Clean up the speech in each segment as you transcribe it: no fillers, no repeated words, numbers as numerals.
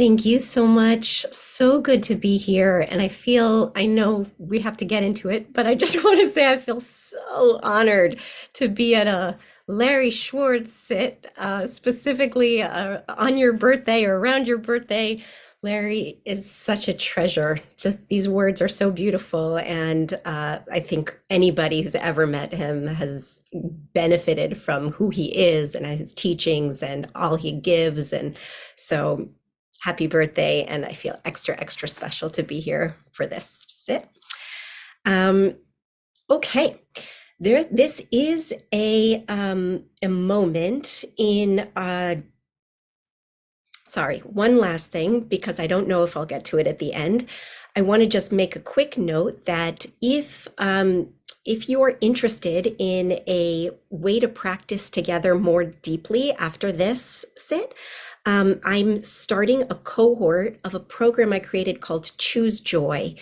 Thank you so much. So good to be here. And I know we have to get into it, but I just want to say I feel so honored to be at a Larry Schwartz sit, specifically on your birthday or around your birthday. Larry is such a treasure. Just these words are so beautiful. And I think anybody who's ever met him has benefited from who he is and his teachings and all he gives. And so happy birthday. And I feel extra, extra special to be here for this sit. Um, okay. This is a moment in sorry, one last thing, because I don't know if I'll get to it at the end. I want to just make a quick note that if you're interested in a way to practice together more deeply after this sit, I'm starting a cohort of a program I created called Choose Joy,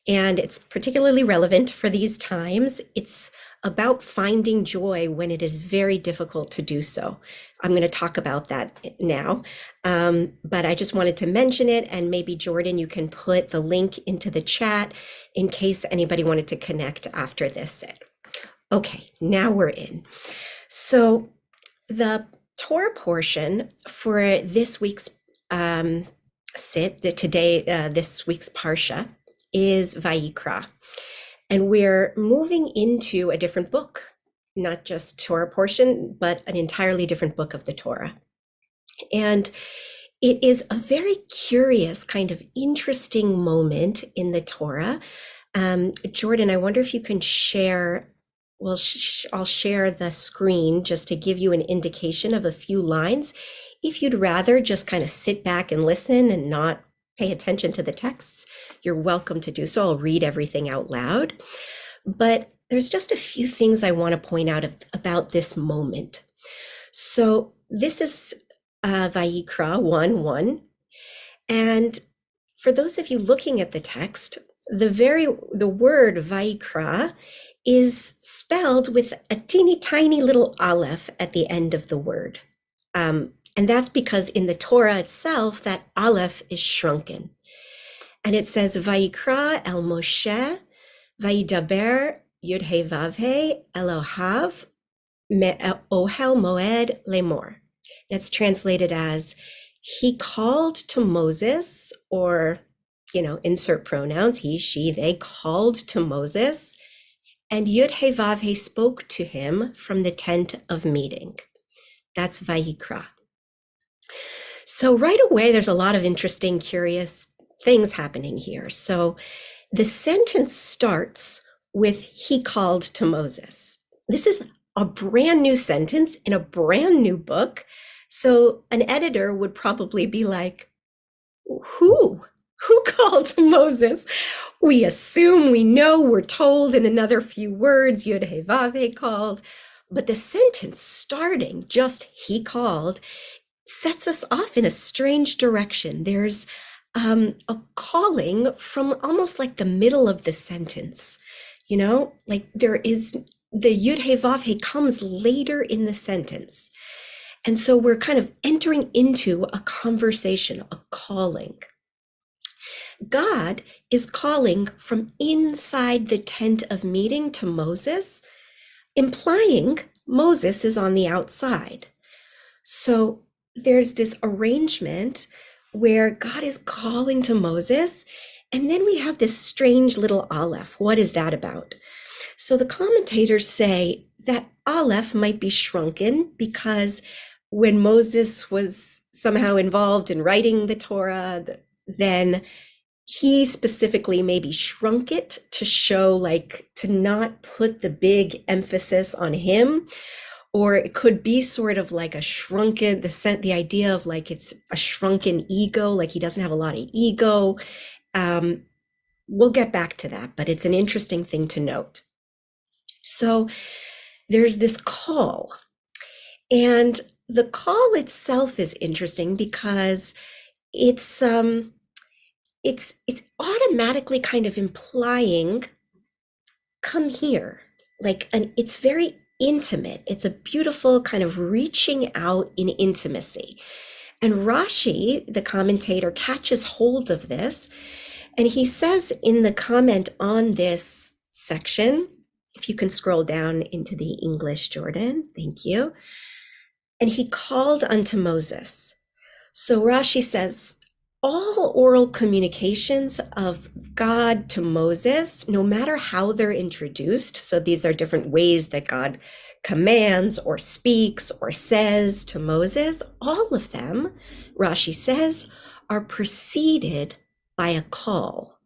and it's particularly relevant for these times. It's about finding joy when it is very difficult to do so. I'm going to talk about that now, but I just wanted to mention it, and maybe Jordan, you can put the link into the chat in case anybody wanted to connect after this sit. Okay, now we're in. So the Torah portion for this week's sit, this week's Parsha, is Vayikra. And we're moving into a different book, not just Torah portion, but an entirely different book of the Torah. And it is a very curious, kind of interesting moment in the Torah. Jordan, I wonder if you can share. Well, I'll share the screen just to give you an indication of a few lines. If you'd rather just kind of sit back and listen and not pay attention to the texts, you're welcome to do so. I'll read everything out loud. But there's just a few things I want to point out about this moment. So this is Vayikra 1:1. And for those of you looking at the text, the word Vayikra is spelled with a teeny tiny little aleph at the end of the word. And that's because in the Torah itself, that aleph is shrunken. And it says, Vayikra el Moshe, Vayidaber Yud He Vav He Elohav Ohel Moed Lemor. That's translated as, he called to Moses, or, insert pronouns, he, she, they called to Moses, and Yud He Vav He spoke to him from the tent of meeting. That's Vayikra. So right away, there's a lot of interesting, curious things happening here. So the sentence starts with, he called to Moses. This is a brand new sentence in a brand new book. So an editor would probably be like, who called to Moses? We assume, we know, we're told in another few words, Yud He Vav He called. But the sentence starting just, he called, sets us off in a strange direction. There's a calling from almost like the middle of the sentence, like there is the Yud He Vav He comes later in the sentence. And so we're kind of entering into a conversation, a calling. God is calling from inside the tent of meeting to Moses, implying Moses is on the outside. So there's this arrangement where God is calling to Moses, and then we have this strange little aleph. What is that about? So the commentators say that aleph might be shrunken because when Moses was somehow involved in writing the Torah, then he specifically maybe shrunk it to show, like, to not put the big emphasis on him. Or it could be sort of like a shrunken, the idea of like it's a shrunken ego, like he doesn't have a lot of ego. We'll get back to that, but it's an interesting thing to note. So there's this call, and the call itself is interesting because it's automatically kind of implying, come here, it's very intimate. It's a beautiful kind of reaching out in intimacy. And Rashi, the commentator, catches hold of this, and he says in the comment on this section, if you can scroll down into the English, Jordan, thank you. And he called unto Moses. So Rashi says, all oral communications of God to Moses, no matter how they're introduced, so these are different ways that God commands or speaks or says to Moses, all of them, Rashi says, are preceded by a call.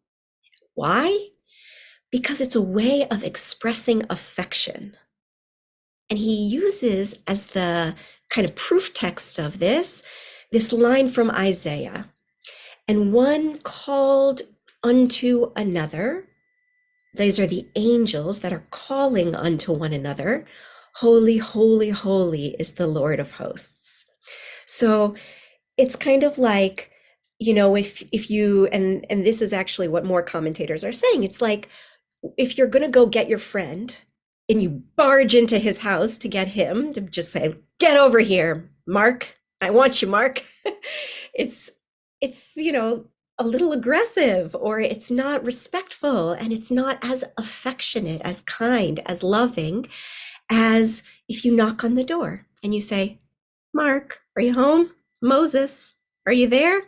Why? Because it's a way of expressing affection. And he uses as the kind of proof text of this line from Isaiah. And one called unto another. These are the angels that are calling unto one another. Holy, holy, holy is the Lord of hosts. So it's kind of like, if you, and this is actually what more commentators are saying, it's like, if you're going to go get your friend and you barge into his house to get him to just say, get over here, Mark, I want you, Mark. it's a little aggressive, or it's not respectful, and it's not as affectionate, as kind, as loving as if you knock on the door and you say, Mark, are you home? Moses, are you there?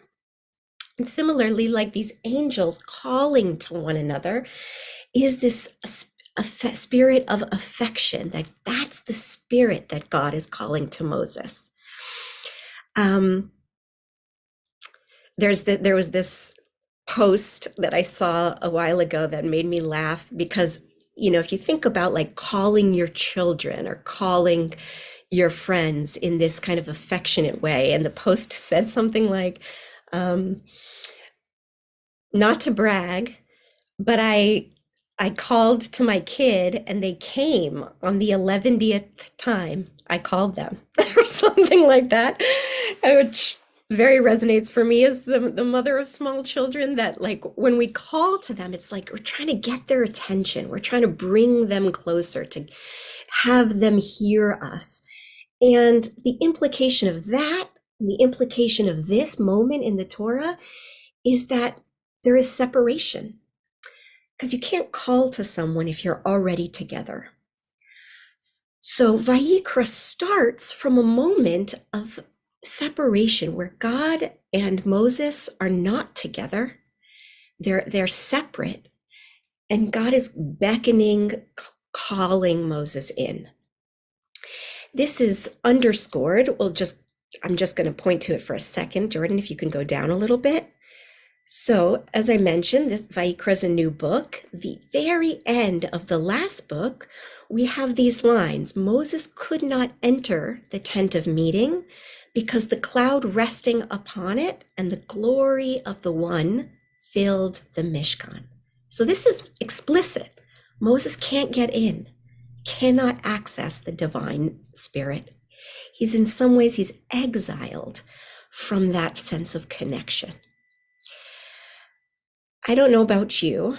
And similarly, like these angels calling to one another is this a spirit of affection, that's the spirit that God is calling to Moses. There was this post that I saw a while ago that made me laugh because, if you think about like calling your children or calling your friends in this kind of affectionate way, and the post said something like, not to brag, but I called to my kid and they came on the 11th time I called them or something like that, which very resonates for me as the mother of small children, that like when we call to them, it's like we're trying to get their attention. We're trying to bring them closer, to have them hear us. And the implication of that, the implication of this moment in the Torah is that there is separation, because you can't call to someone if you're already together. So Vayikra starts from a moment of separation where God and Moses are not together. They're separate, and God is beckoning, calling Moses in. This is underscored. I'm just going to point to it for a second. Jordan, if you can go down a little bit. So, as I mentioned, this Vayikra is a new book. The very end of the last book, we have these lines. Moses could not enter the tent of meeting because the cloud resting upon it and the glory of the one filled the Mishkan. So this is explicit. Moses can't get in, cannot access the divine spirit. In some ways, he's exiled from that sense of connection. I don't know about you,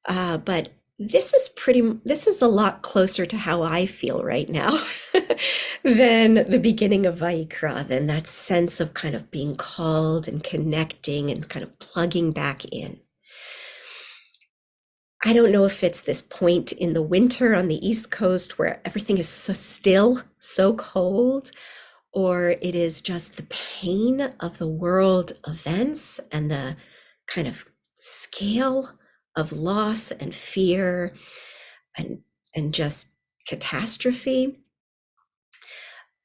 but this is a lot closer to how I feel right now than the beginning of Vayikra, than that sense of kind of being called and connecting and kind of plugging back in. I don't know if it's this point in the winter on the East Coast where everything is so still, so cold, or it is just the pain of the world events and the kind of scale of loss and fear and just catastrophe,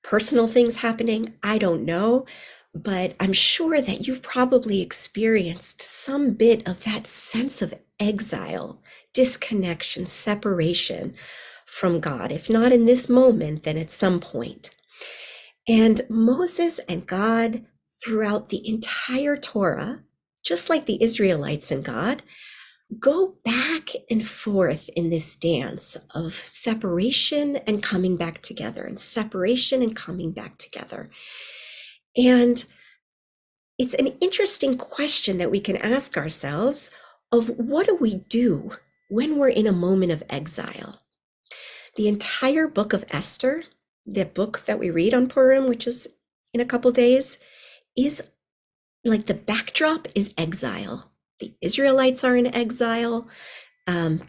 personal things happening. I don't know, but I'm sure that you've probably experienced some bit of that sense of exile, disconnection, separation from God. If not in this moment, then at some point. And Moses and God, throughout the entire Torah, just like the Israelites and God, go back and forth in this dance of separation and coming back together, and separation and coming back together. And it's an interesting question that we can ask ourselves of what do we do when we're in a moment of exile? The entire book of Esther, the book that we read on Purim, which is in a couple days, is like the backdrop is exile. The Israelites are in exile.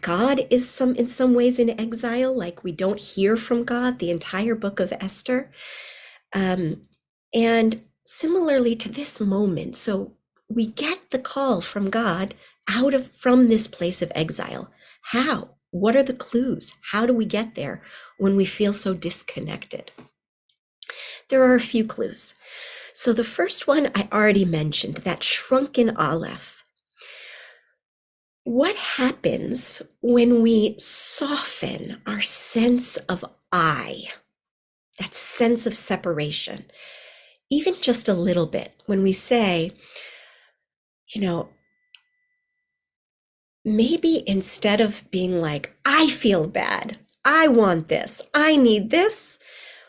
God is in some ways in exile, like we don't hear from God the entire book of Esther. And similarly to this moment, so we get the call from God from this place of exile. How? What are the clues? How do we get there when we feel so disconnected? There are a few clues. So the first one I already mentioned, that shrunken aleph. What happens when we soften our sense of I, that sense of separation, even just a little bit, when we say, maybe instead of being like, I feel bad, I want this, I need this,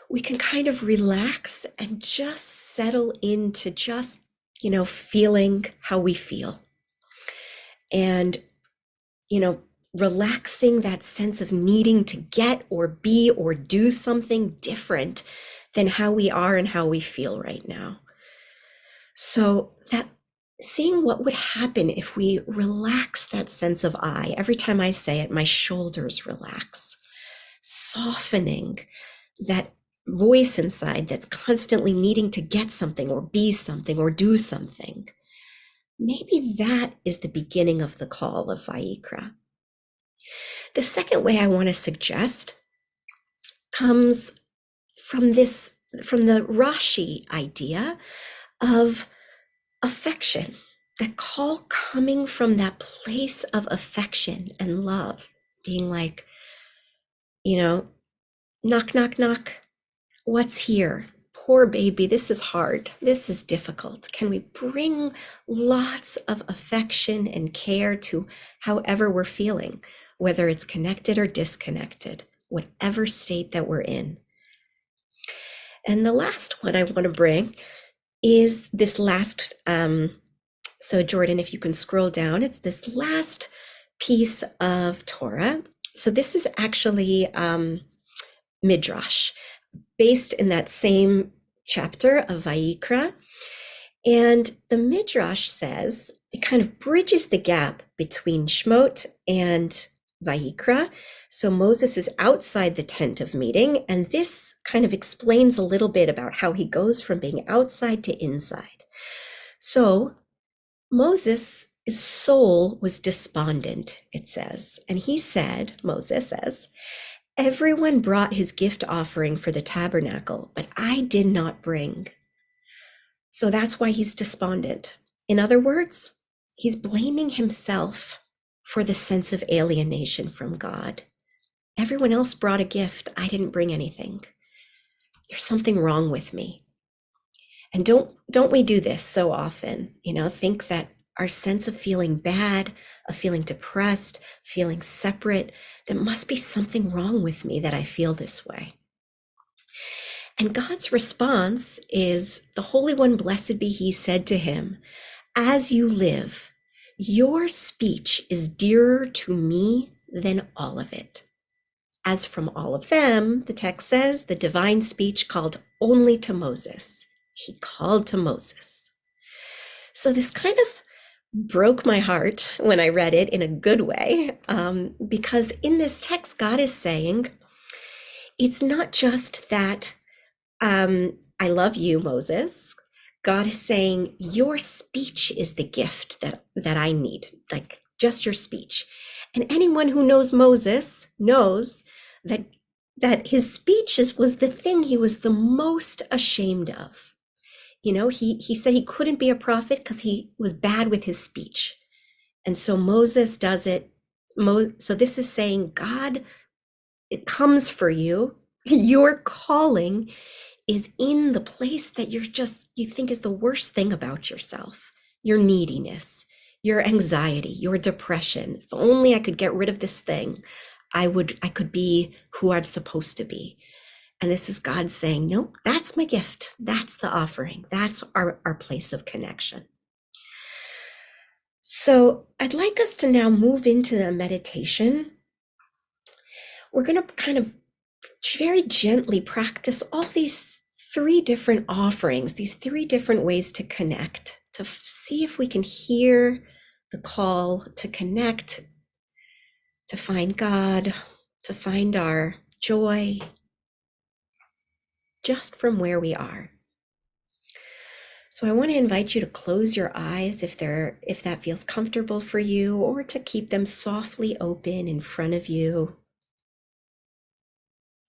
we can kind of relax and just settle into just, feeling how we feel. And, relaxing that sense of needing to get or be or do something different than how we are and how we feel right now. So that seeing what would happen if we relax that sense of I. Every time I say it, my shoulders relax, softening that voice inside that's constantly needing to get something or be something or do something. Maybe that is the beginning of the call of Vayikra. The second way I want to suggest comes from the Rashi idea of affection, that call coming from that place of affection and love, being like, knock, knock, knock. What's here? Poor baby, this is hard. This is difficult. Can we bring lots of affection and care to however we're feeling, whether it's connected or disconnected, whatever state that we're in? And the last one I want to bring is this last, so Jordan, if you can scroll down, it's this last piece of Torah. So this is actually Midrash, based in that same chapter of Vayikra. And the Midrash says, it kind of bridges the gap between Shmot and Vayikra. So Moses is outside the tent of meeting, and this kind of explains a little bit about how he goes from being outside to inside. So Moses' soul was despondent, it says, and he said, Moses says, everyone brought his gift offering for the tabernacle, but I did not bring. So that's why he's despondent. In other words, he's blaming himself for the sense of alienation from God. Everyone else brought a gift. I didn't bring anything. There's something wrong with me. And don't we do this so often? Think that our sense of feeling bad, of feeling depressed, feeling separate, there must be something wrong with me that I feel this way. And God's response is, the Holy One, blessed be he, said to him, as you live, your speech is dearer to me than all of it. As from all of them, the text says, the divine speech called only to Moses. He called to Moses. So this kind of broke my heart when I read it in a good way, because in this text, God is saying, it's not just that I love you, Moses. God is saying, your speech is the gift that I need, like just your speech. And anyone who knows Moses knows that his speech was the thing he was the most ashamed of. He said he couldn't be a prophet because he was bad with his speech. And so Moses does it. So this is saying, God, it comes for you. Your calling is in the place that you think is the worst thing about yourself, your neediness, your anxiety, your depression. If only I could get rid of this thing, I could be who I'm supposed to be. And this is God saying, no, that's my gift. That's the offering. That's our place of connection. So I'd like us to now move into the meditation. We're going to kind of very gently practice all these three different offerings, these three different ways to connect, to see if we can hear the call to connect, to find God, to find our joy just from where we are. So I want to invite you to close your eyes if that feels comfortable for you, or to keep them softly open in front of you,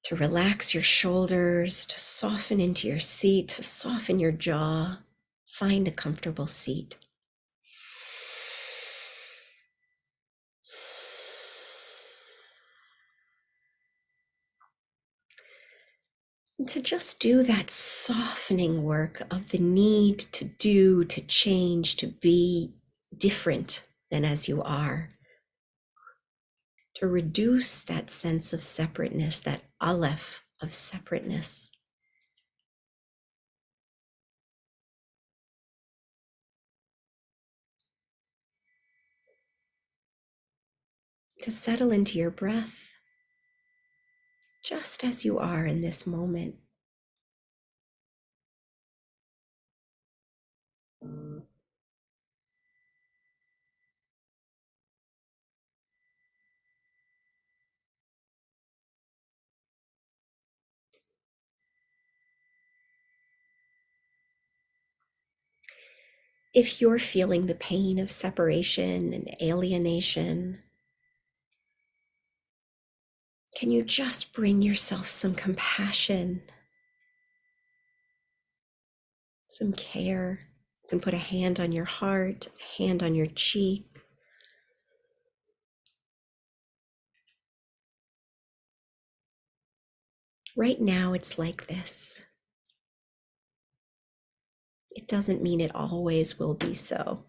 to relax your shoulders, to soften into your seat, to soften your jaw. Find a comfortable seat. And to just do that softening work of the need to do, to change, to be different than as you are. To reduce that sense of separateness, that aleph of separateness. To settle into your breath, just as you are in this moment. If you're feeling the pain of separation and alienation, can you just bring yourself some compassion, some care? You can put a hand on your heart, a hand on your cheek. Right now, it's like this. It doesn't mean it always will be so.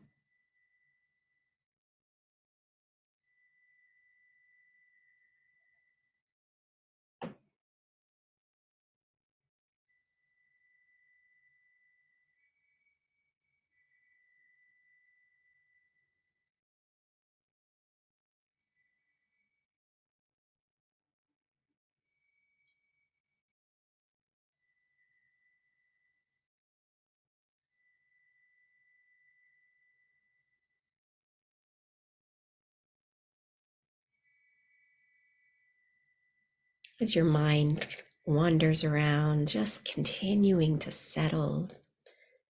As your mind wanders around, just continuing to settle,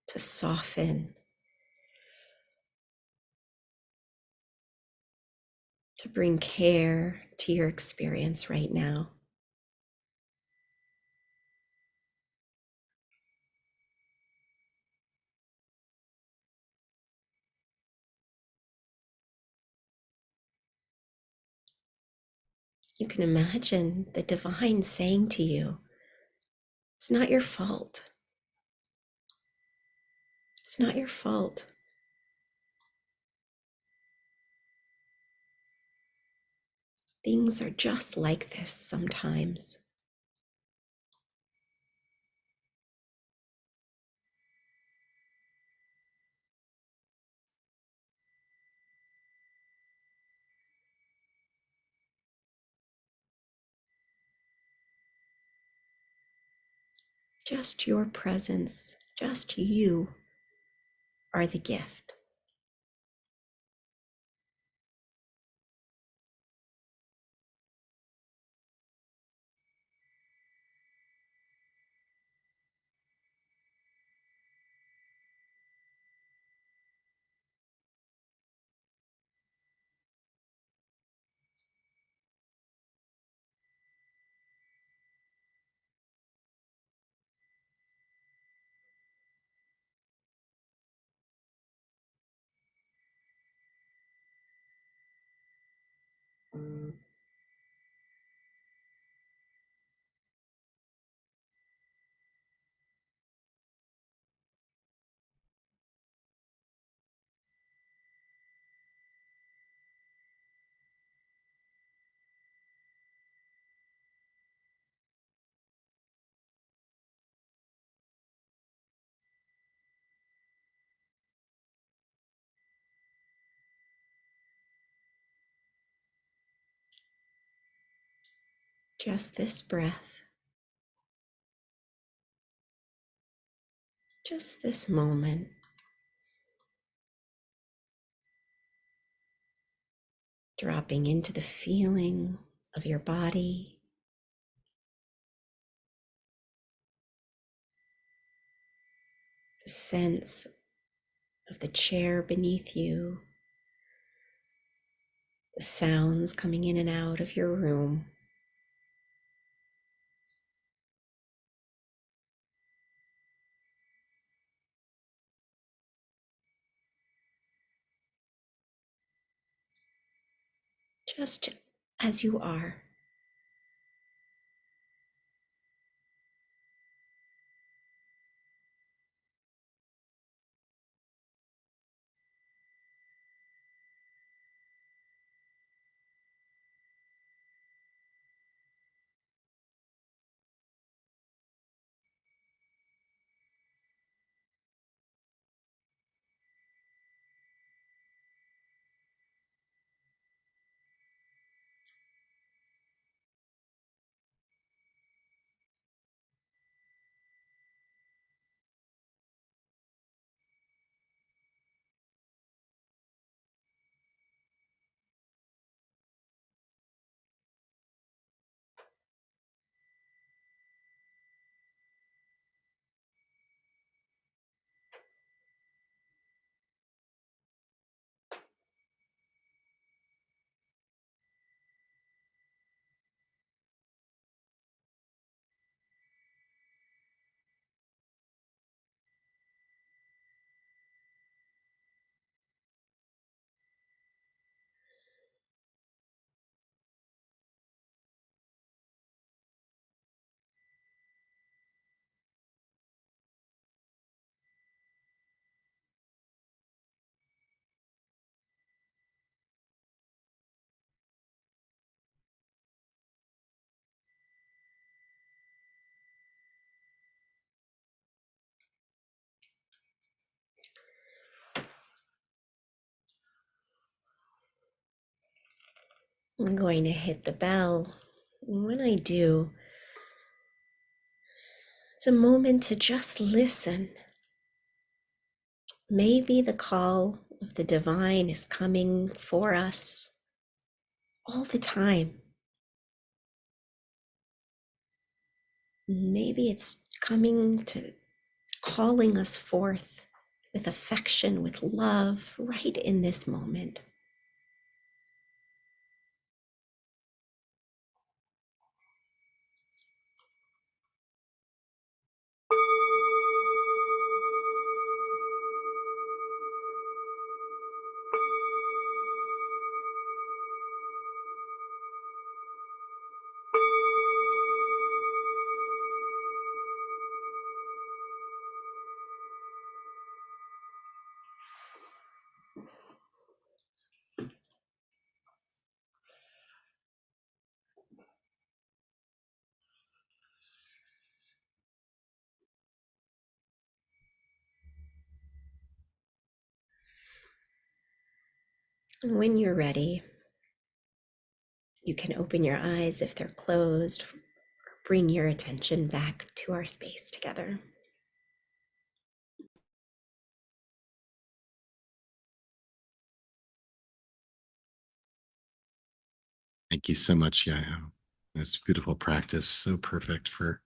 to soften, to bring care to your experience right now. You can imagine the divine saying to you, it's not your fault. It's not your fault. Things are just like this sometimes. Just your presence, just you are the gift. Just this breath. just this moment. Dropping into the feeling of your body, the sense of the chair beneath you, the sounds coming in and out of your room. Just as you are. I'm going to hit the bell. When I do, it's a moment to just listen. Maybe the call of the divine is coming for us all the time. Maybe it's coming to calling us forth with affection, with love, right in this moment. And when you're ready, you can open your eyes if they're closed. Bring your attention back to our space together. Thank you so much, Yael. It's beautiful practice, so perfect for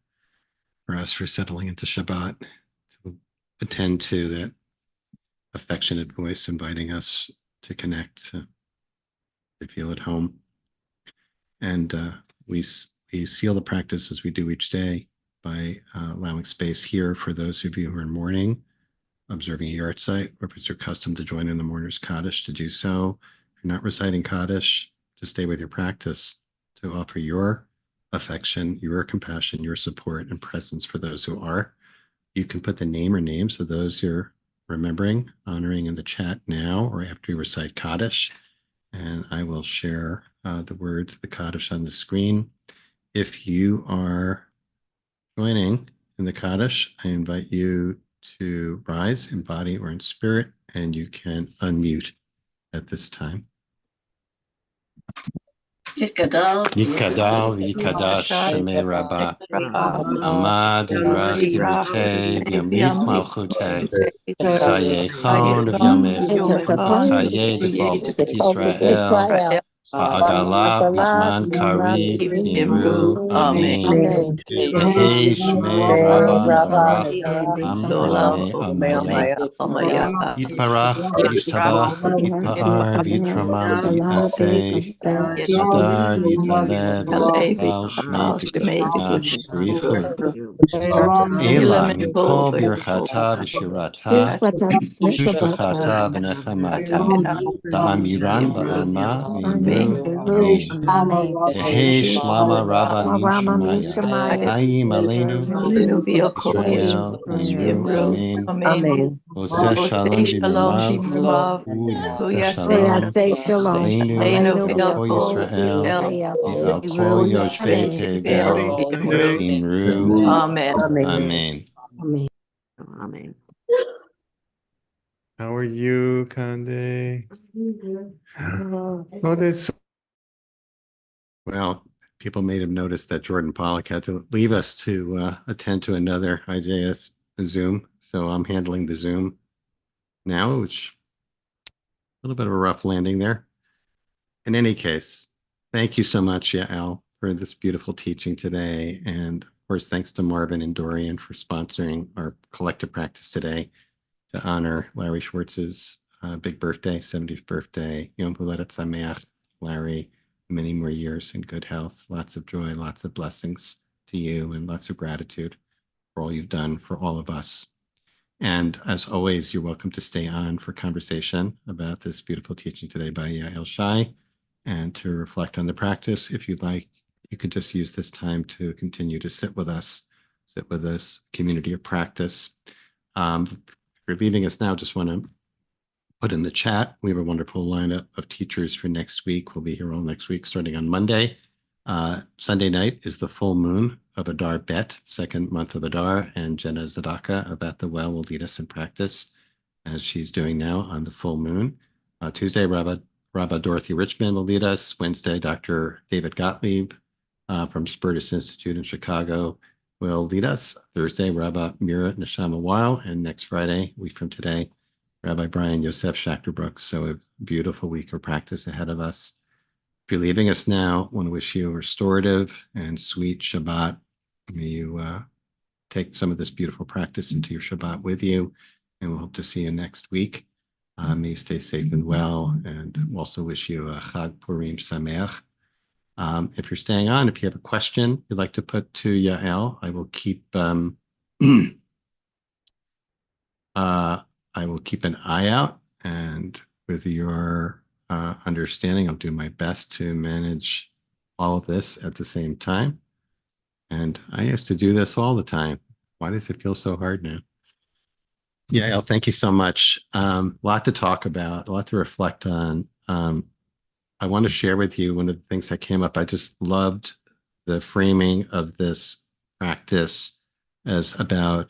us for settling into Shabbat, to attend to that affectionate voice inviting us to connect, to feel at home. And we seal the practice as we do each day by allowing space here for those of you who are in mourning, observing a yard site, or if it's your custom to join in the mourner's Kaddish, to do so. If you're not reciting Kaddish, to stay with your practice, to offer your affection, your compassion, your support, and presence for those who are. You can put the name or names of those you're remembering, honoring in the chat now or after you recite Kaddish. And I will share the words of the Kaddish on the screen. If you are joining in the Kaddish, I invite you to rise in body or in spirit, and you can unmute at this time. Yikadal v'yikadash shemei rabba. Amad yirach yirutei v'yamlich malchutei. V'chayechon v'yamecha. V'chayeh b'kol b'chut Yisrael. V'agala b'zman kariv v'imru. Amen. Amen. Yehi shmei rabba barach. Am Dola yemei amaya. Omaya Omaya Yitbarach v'yishtabach v'yitpahar v'yitramam v'yitnaseh. Hadar v'yitalel Kalevi v'yitkal shmei Shemedi tikushba b'richut. Ela Ilamiko mikol birchata v'shirata ushbachata v'nechamata ba'amiran ba'alma v'imru. Amen. Amen. Yehi shlama rabba Rama mishmaya. Mishamaya. Hayim aleinu Kodesh Israel v'imru. Yimru Amen. Amen. Oseh shalom Shalom v'mirmav. Shimrabav Uyaseh So yeah, shalom. Suyase say shalom. Aleinu Aleinu Aleinu v'al kol V'Yako Yisrael El Israel. v'al kol yoshvei Amen. tevel Yimru v'imru. Amen. Amen. Amen. How are you, Kande? Oh, there's well, people may have noticed that Jordan Pollock had to leave us to attend to another IJS Zoom. So I'm handling the Zoom now, which a little bit of a rough landing there. In any case, thank you so much, Yael, for this beautiful teaching today. And of course, thanks to Marvin and Dorian for sponsoring our collective practice today to honor Larry Schwartz's big birthday, 70th birthday. Yom Huledet Sameach, Larry. Many more years in good health, lots of joy, lots of blessings to you, and lots of gratitude for all you've done for all of us. And as always, you're welcome to stay on for conversation about this beautiful teaching today by Yael Shy and to reflect on the practice. If you'd like, you could just use this time to continue to sit with this community of practice. If you're leaving us now, just want to put in the chat. We have a wonderful lineup of teachers for next week. We'll be here all next week, starting on Monday. Sunday night is the full moon of Adar Bet, second month of Adar, and Jenna Zadaka of At the Well will lead us in practice as she's doing now on the full moon. Tuesday, Rabbi Dorothy Richmond will lead us. Wednesday, Dr. David Gottlieb from Spertus Institute in Chicago will lead us. Thursday, Rabbi Mira Neshama Weil, and next Friday, a week from today, Rabbi Brian Yosef Schachterbrook. So a beautiful week of practice ahead of us. If you're leaving us now, I want to wish you a restorative and sweet Shabbat. May you take some of this beautiful practice into your Shabbat with you, and we'll hope to see you next week. May you stay safe and well, and also wish you a Chag Purim Sameach. If you're staying on, if you have a question you'd like to put to Yael, I will keep I will keep an eye out, and with your understanding, I'll do my best to manage all of this at the same time. And I used to do this all the time. Why does it feel so hard now? Yeah, thank you so much. A lot to talk about, a lot to reflect on. I want to share with you one of the things that came up. I just loved the framing of this practice as about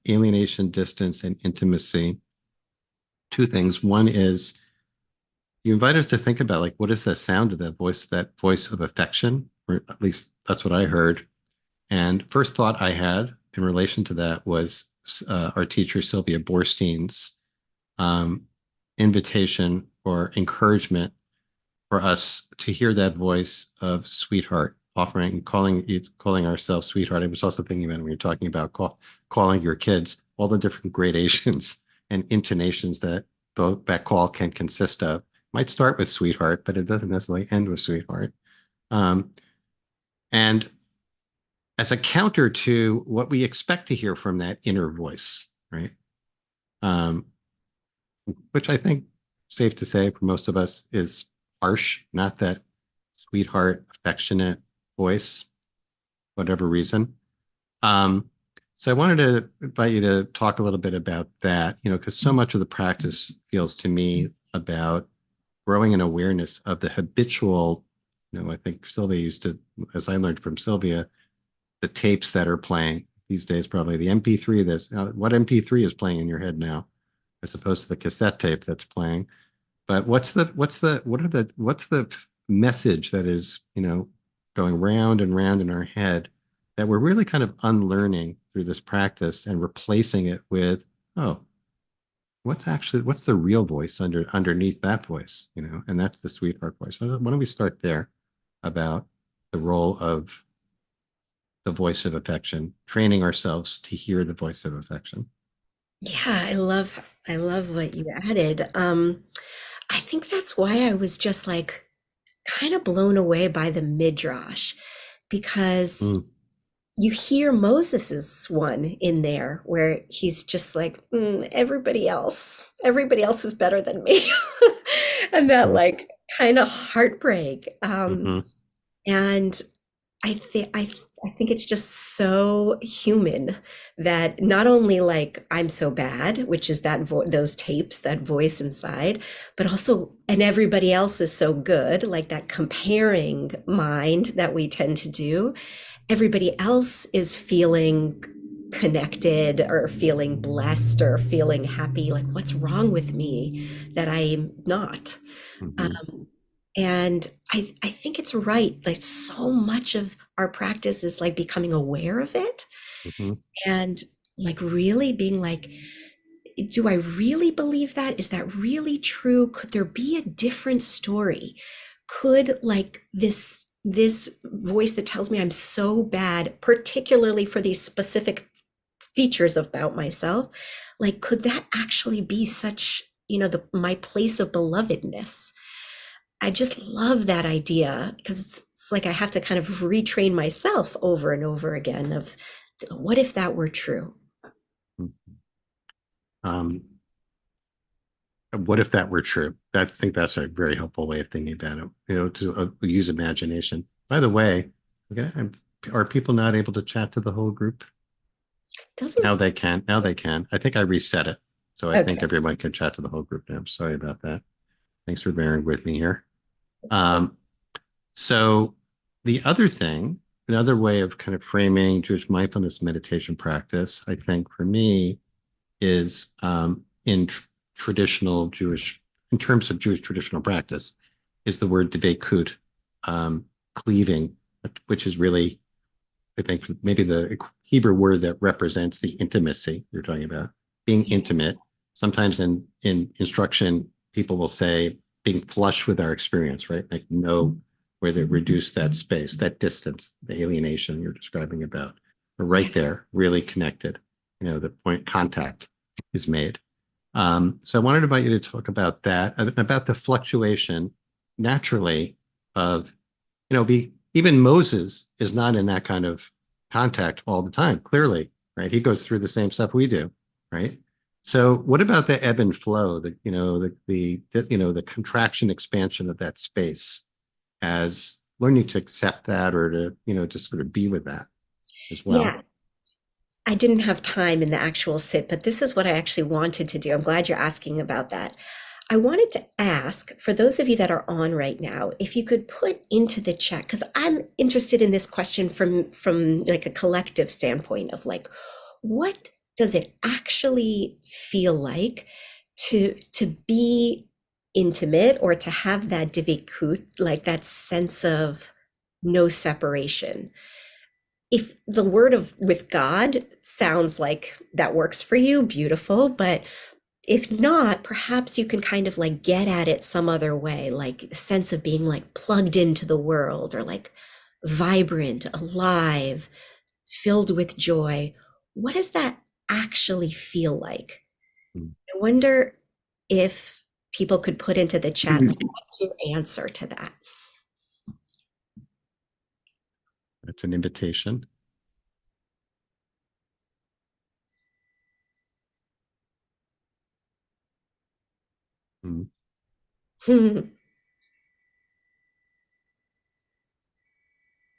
alienation, distance, and intimacy. Two things. One is you invite us to think about like what is the sound of that voice of affection, or at least that's what I heard. And first thought I had in relation to that was our teacher Sylvia Borstein's invitation or encouragement for us to hear that voice of sweetheart, calling ourselves sweetheart. I was also thinking about when you're talking about calling your kids, all the different gradations and intonations that that call can consist of. Might start with sweetheart, but it doesn't necessarily end with sweetheart. And as a counter to what we expect to hear from that inner voice, right? Which I think safe to say for most of us is harsh, not that sweetheart, affectionate voice, whatever reason. So I wanted to invite you to talk a little bit about that, because so much of the practice feels to me about growing an awareness of the habitual, I think Sylvia used to, as I learned from Sylvia, the tapes that are playing these days, probably the MP3, what MP3 is playing in your head now, as opposed to the cassette tape that's playing. But what's the message that is, going round and round in our head that we're really kind of unlearning through this practice and replacing it with, oh, what's the real voice underneath that voice, and that's the sweetheart voice. Why don't we start there about the role of the voice of affection, training ourselves to hear the voice of affection. Yeah, I love what you added. I think that's why I was just like kind of blown away by the midrash because Mm, you hear Moses's one in there where he's just like, everybody else is better than me. And that mm, like kind of heartbreak. mhm, And I think it's just so human that not only like I'm so bad, which is that those tapes, that voice inside, but also and everybody else is so good, like that comparing mind that we tend to do. Everybody else is feeling connected or feeling blessed or feeling happy. Like, what's wrong with me that I'm not? mhm, Um, and I think it's right. Like so much of our practice is like becoming aware of it mhm, and like really being like, do I really believe that? Is that really true? Could there be a different story? Could like this voice that tells me I'm so bad, particularly for these specific features about myself, like could that actually be such, my place of belovedness? I just love that idea because it's like I have to kind of retrain myself over and over again of what if that were true? mhm. Um, what if that were true? I think that's a very helpful way of thinking about it, to use imagination. By the way, okay, are people not able to chat to the whole group? Doesn't Now they can. Now they can. I think I reset it. So I think okay. everyone can chat to the whole group now. I'm sorry about that. Thanks for bearing with me here. Um, so the other thing, another way of kind of framing Jewish mindfulness meditation practice, I think for me is in traditional Jewish, in terms of Jewish traditional practice, is the word dveikut, cleaving, which is really, I think, maybe the Hebrew word that represents the intimacy you're talking about, being Yeah, intimate. Sometimes in instruction, people will say being flush with our experience, right? Like know where to reduce that space, that distance, the alienation you're describing about. But yeah, right there, really connected. The point contact is made. So I wanted to invite you to talk about that, about the fluctuation naturally of, be even Moses is not in that kind of contact all the time, clearly, right? He goes through the same stuff we do, right? So what about the ebb and flow, the contraction expansion of that space as learning to accept that or to, just sort of be with that as well. yeah. I didn't have time in the actual sit, but this is what I actually wanted to do. I'm glad you're asking about that. I wanted to ask for those of you that are on right now, if you could put into the chat, because I'm interested in this question from like a collective standpoint of like, what does it actually feel like to be intimate or to have that divikut, like that sense of no separation? If the word of with God sounds like that works for you, beautiful. But if not, perhaps you can kind of like get at it some other way, like the sense of being like plugged into the world or like vibrant, alive, filled with joy. What does that actually feel like? I wonder if people could put into the chat, like, what's your answer to that? It's an invitation. Mm,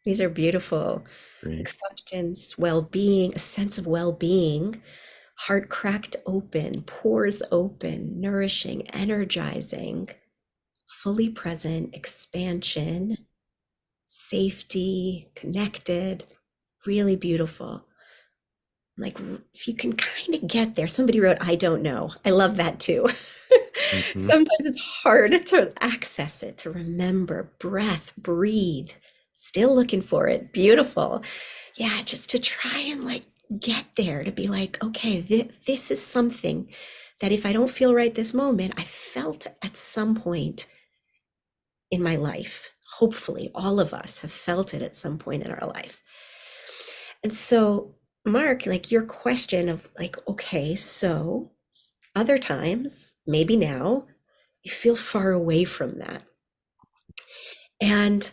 These are beautiful. great. Acceptance, well-being, a sense of well-being, heart cracked open, pores open, nourishing, energizing, fully present, expansion, safety, connected, really beautiful. Like if you can kind of get there. Somebody wrote, I don't know. I love that too. Mhm. Sometimes it's hard to access it, to remember breath, breathe. Still looking for it. Beautiful. Yeah, just to try and like get there, to be like, okay, this is something that if I don't feel right this moment, I felt at some point in my life. Hopefully, all of us have felt it at some point in our life. And so, Mark, like your question of like, okay, so other times, maybe now, you feel far away from that. And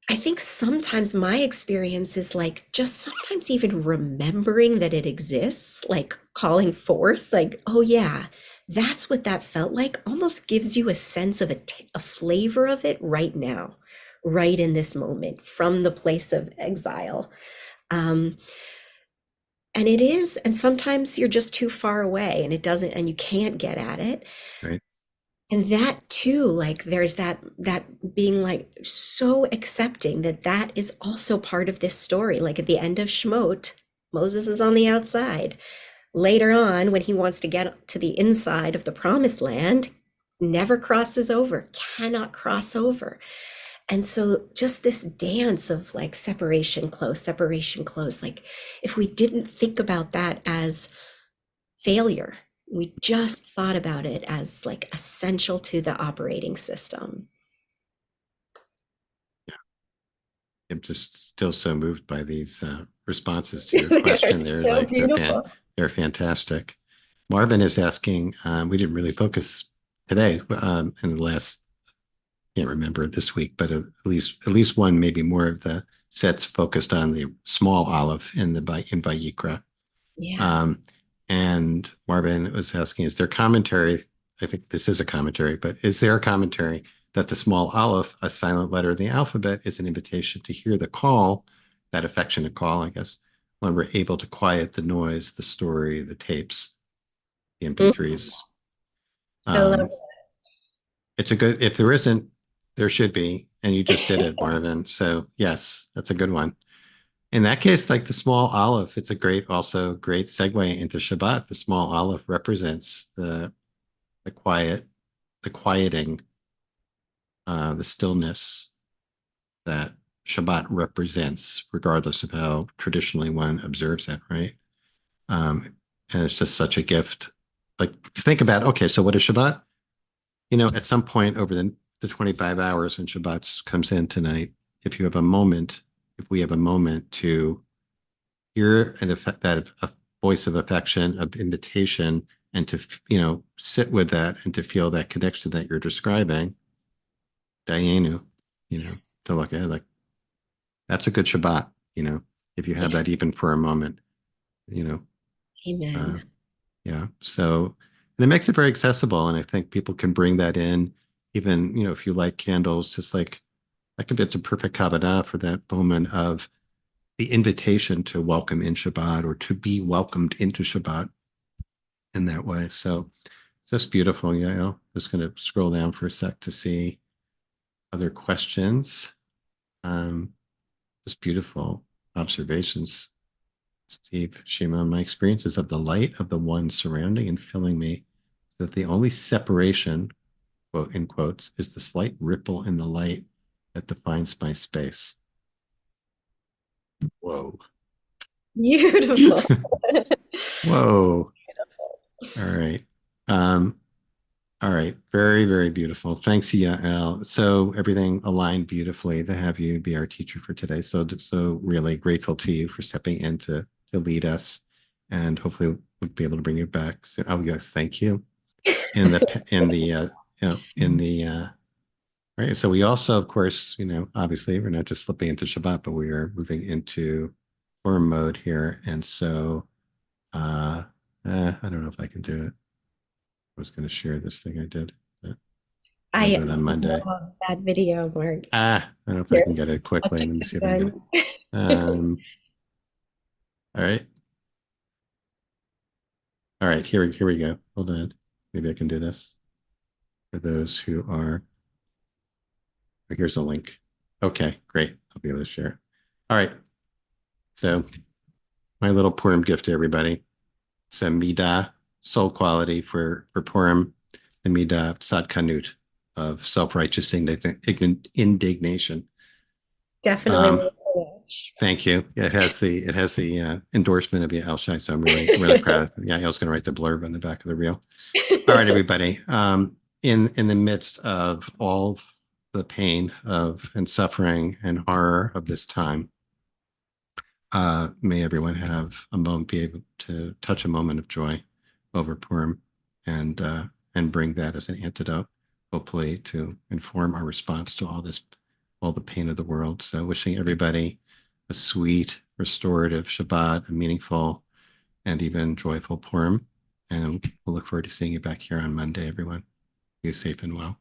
I think sometimes my experience is like just sometimes even remembering that it exists, like calling forth, like, oh yeah, that's what that felt like, almost gives you a sense of a flavor of it right now, right in this moment, from the place of exile. Um, and it is, and sometimes you're just too far away and it doesn't, and you can't get at it. Right. And that too, like there's that being like so accepting that that is also part of this story. Like at the end of Shemot, Moses is on the outside. Later on, when he wants to get to the inside of the promised land, never crosses over, cannot cross over. And so just this dance of like separation close, like if we didn't think about that as failure, we just thought about it as like essential to the operating system. I'm just still so moved by these responses to your They're question. They're so like beautiful. they're fantastic. Marvin is asking. We didn't really focus today in the last. Can't remember this week, but at least one, maybe more of the sets focused on the small olive in Vayikra. Yeah. Um, and Marvin was asking, is there commentary? I think this is a commentary, but is there a commentary that the small aleph, a silent letter in the alphabet, is an invitation to hear the call, that affectionate call, I guess, when we're able to quiet the noise, the story, the tapes, the Mhm. MP3s? I love Um, it's a good, if there isn't, there should be. And you just did it, Marvin. So yes, that's a good one. In that case, like the small olive, it's a also great segue into Shabbat. The small olive represents the quiet, the quieting, the stillness that Shabbat represents, regardless of how traditionally one observes it, right? And it's just such a gift. Like to think about, okay, so what is Shabbat? At some point over the 25 hours when Shabbat comes in tonight, if you have a moment, if we have a moment to hear an effect, that a voice of affection, of invitation, and to sit with that and to feel that connection that you're describing, Dayenu, Yes. to look at like that's a good Shabbat, if you have Yes. that even for a moment, you know, uh, Amen. yeah. So, and it makes it very accessible, and I think people can bring that in, even if you like candles, just like that could be it's a perfect kavanah for that moment of the invitation to welcome in Shabbat or to be welcomed into Shabbat in that way. So just beautiful, Yael. Just going to scroll down for a sec to see other questions. Um, just beautiful observations, Steve Shimon. My experiences of the light of the one surrounding and filling me, so that the only separation, quote in quotes, is the slight ripple in the light that defines my space. Whoa. Beautiful. Whoa. Beautiful. All right. Um, all right. Very, very beautiful. Thanks, Yael. So everything aligned beautifully to have you be our teacher for today. So really grateful to you for stepping in to lead us, and hopefully we'll be able to bring you back. So, oh yes, thank you. In the right. So we also, of course, obviously we're not just slipping into Shabbat, but we are moving into form mode here. And so I don't know if I can do it. I was going to share this thing I did, but I'll I do it on Monday. love that video, Mark. I don't know if I You're can get it such quickly. a Let me good see if I can get it. one. All right. All right. Here we go. Hold on. Maybe I can do this for those who are. Here's a link. Okay, great. I'll be able to share. All right. So my little Purim gift to everybody. Some Midah, soul quality for Purim. the midah tzadkanut of self-righteous indignation. Definitely worth a watch. Thank you. It has the endorsement of Yael Shy, so I'm really proud. Yael's going to write the blurb on the back of the reel. All right, everybody. In the midst of all the pain of and suffering and horror of this time, may everyone have a moment, be able to touch a moment of joy over Purim, and bring that as an antidote, hopefully, to inform our response to all the pain of the world. So, wishing everybody a sweet, restorative Shabbat, a meaningful and even joyful Purim. And we'll look forward to seeing you back here on Monday, everyone. Be safe and well.